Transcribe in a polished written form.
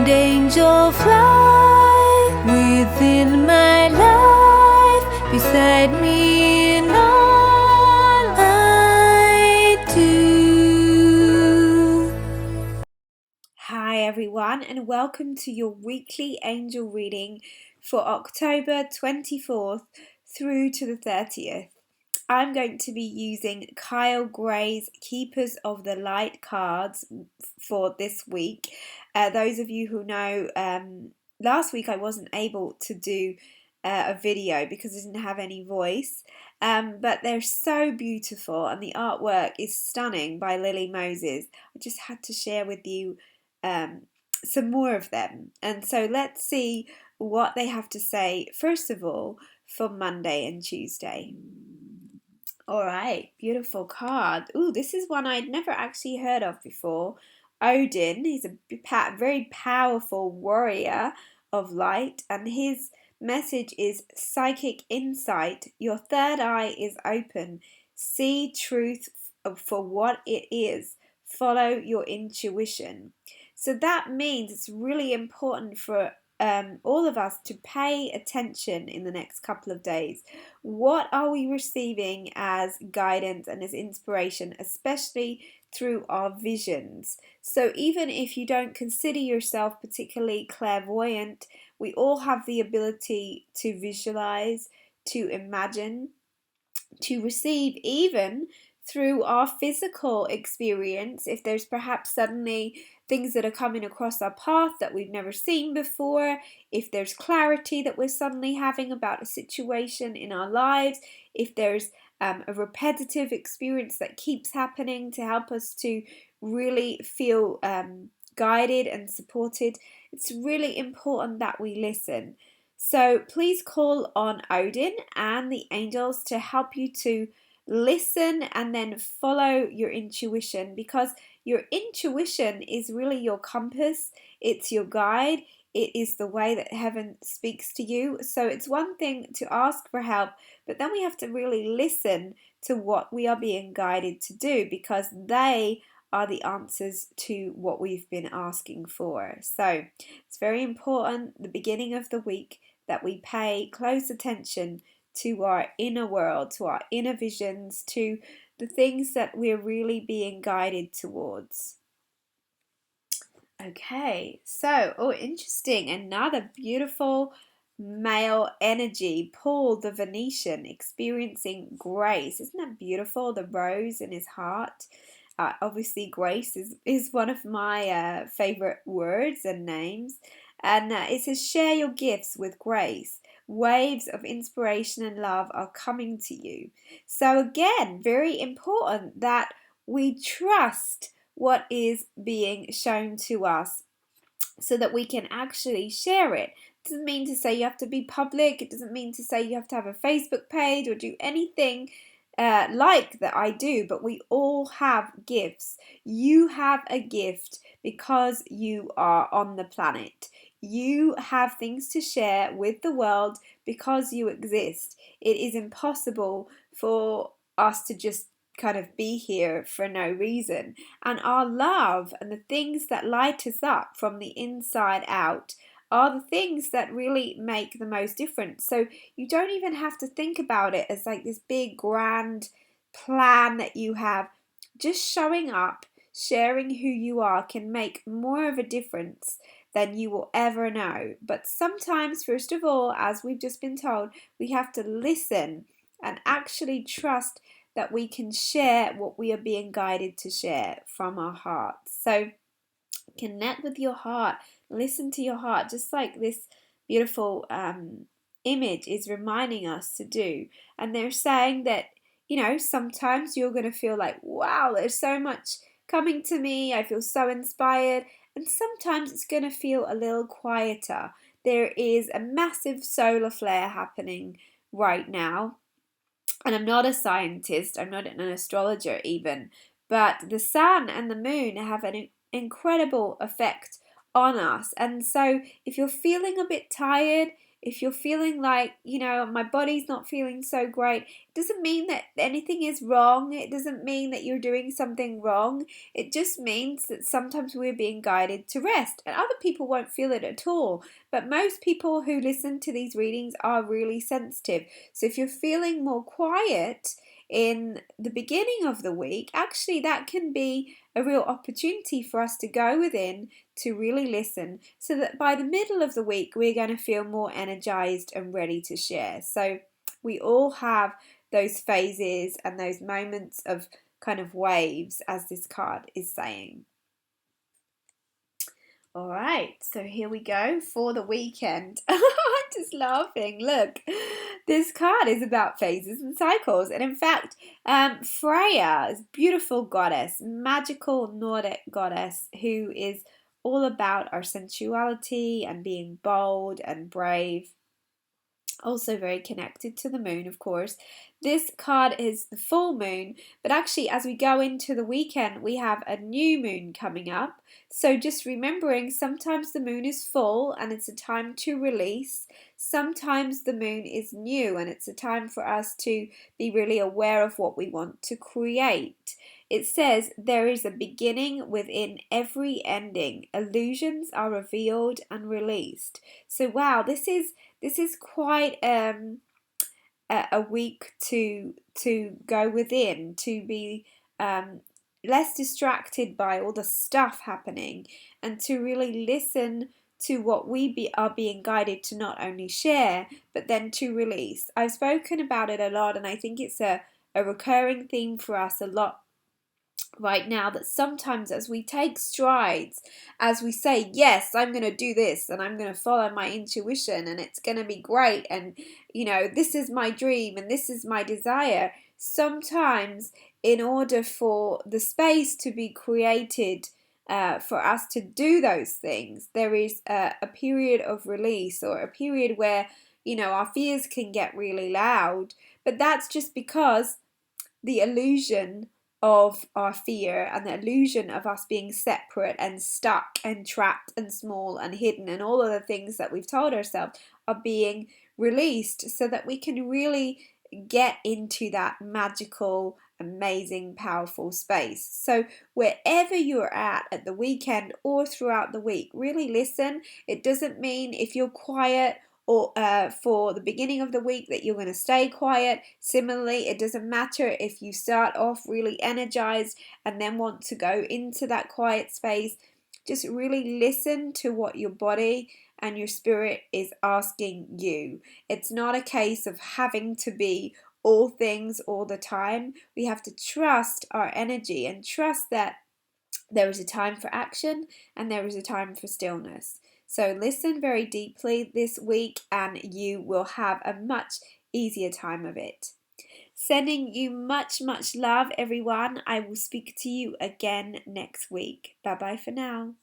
and angel fly within my life, beside me in all I do. Hi everyone, and welcome to your weekly angel reading for October 24th through to the 30th. I'm going to be using Kyle Gray's Keepers of the Light cards for this week. Those of you who know, last week I wasn't able to do a video because I didn't have any voice, but they're so beautiful and the artwork is stunning by Lily Moses. I just had to share with you some more of them. And so let's see what they have to say, first of all, for Monday and Tuesday. All right, beautiful card. Ooh, this is one I'd never actually heard of before. Odin, he's a very powerful warrior of light, and his message is psychic insight. Your third eye is open. See truth for what it is. Follow your intuition. So that means it's really important for all of us to pay attention in the next couple of days. What are we receiving as guidance and as inspiration, especially through our visions? So even if you don't consider yourself particularly clairvoyant, we all have the ability to visualize, to imagine, to receive, even through our physical experience. If there's perhaps suddenly things that are coming across our path that we've never seen before, if there's clarity that we're suddenly having about a situation in our lives, if there's a repetitive experience that keeps happening, to help us to really feel guided and supported, it's really important that we listen. So please call on Odin and the angels to help you to listen and then follow your intuition, because your intuition is really your compass, it's your guide, it is the way that heaven speaks to you. So it's one thing to ask for help, but then we have to really listen to what we are being guided to do, because they are the answers to what we've been asking for. So it's very important, the beginning of the week, that we pay close attention to our inner world, to our inner visions, to the things that we're really being guided towards. Okay, so, oh, interesting. Another beautiful male energy, Paul the Venetian, experiencing grace. Isn't that beautiful? The rose in his heart. Obviously, grace is one of my favorite words and names. And it says, share your gifts with grace. Waves of inspiration and love are coming to you. So, again, very important that we trust what is being shown to us so that we can actually share it. It doesn't mean to say you have to be public. It doesn't mean to say you have to have a Facebook page or do anything like that I do, but we all have gifts. You have a gift because you are on the planet. You have things to share with the world because you exist. It is impossible for us to just kind of be here for no reason. And our love and the things that light us up from the inside out are the things that really make the most difference. So you don't even have to think about it as like this big grand plan that you have. Just showing up, sharing who you are can make more of a difference than you will ever know. But sometimes, first of all, as we've just been told, we have to listen and actually trust that we can share what we are being guided to share from our hearts. So connect with your heart, listen to your heart, just like this beautiful image is reminding us to do. And they're saying that, sometimes you're going to feel like, wow, there's so much coming to me, I feel so inspired. And sometimes it's going to feel a little quieter. There is a massive solar flare happening right now. And I'm not a scientist, I'm not an astrologer even, but the sun and the moon have an incredible effect on us. And so if you're feeling a bit tired, if you're feeling like, my body's not feeling so great, it doesn't mean that anything is wrong. It doesn't mean that you're doing something wrong. It just means that sometimes we're being guided to rest, and other people won't feel it at all. But most people who listen to these readings are really sensitive. So if you're feeling more quiet in the beginning of the week, actually that can be a real opportunity for us to go within, to really listen, so that by the middle of the week we're going to feel more energized and ready to share. So we all have those phases and those moments of kind of waves, as this card is saying. All right, so here we go for the weekend. I'm just laughing. Look, this card is about phases and cycles. And in fact, Freya is a beautiful goddess, magical Nordic goddess who is all about our sensuality and being bold and brave. Also very connected to the moon, of course. This card is the full moon, but actually as we go into the weekend, we have a new moon coming up. So just remembering, sometimes the moon is full and it's a time to release. Sometimes the moon is new and it's a time for us to be really aware of what we want to create. It says there is a beginning within every ending. Illusions are revealed and released. So wow, this is quite a week to go within, to be less distracted by all the stuff happening, and to really listen to what we are being guided to not only share, but then to release. I've spoken about it a lot, and I think it's a recurring theme for us a lot right now, that sometimes as we take strides, as we say, yes, I'm going to do this and I'm going to follow my intuition and it's going to be great, and this is my dream and this is my desire, sometimes in order for the space to be created for us to do those things, there is a period of release, or a period where our fears can get really loud. But that's just because the illusion of our fear and the illusion of us being separate and stuck and trapped and small and hidden and all of the things that we've told ourselves are being released, so that we can really get into that magical, amazing, powerful space. So wherever you're at the weekend or throughout the week, really listen. It doesn't mean if you're quiet or for the beginning of the week that you're going to stay quiet. Similarly, it doesn't matter if you start off really energized and then want to go into that quiet space. Just really listen to what your body and your spirit is asking you. It's not a case of having to be all things all the time. We have to trust our energy and trust that there is a time for action and there is a time for stillness. So listen very deeply this week and you will have a much easier time of it. Sending you much, much love, everyone. I will speak to you again next week. Bye bye for now.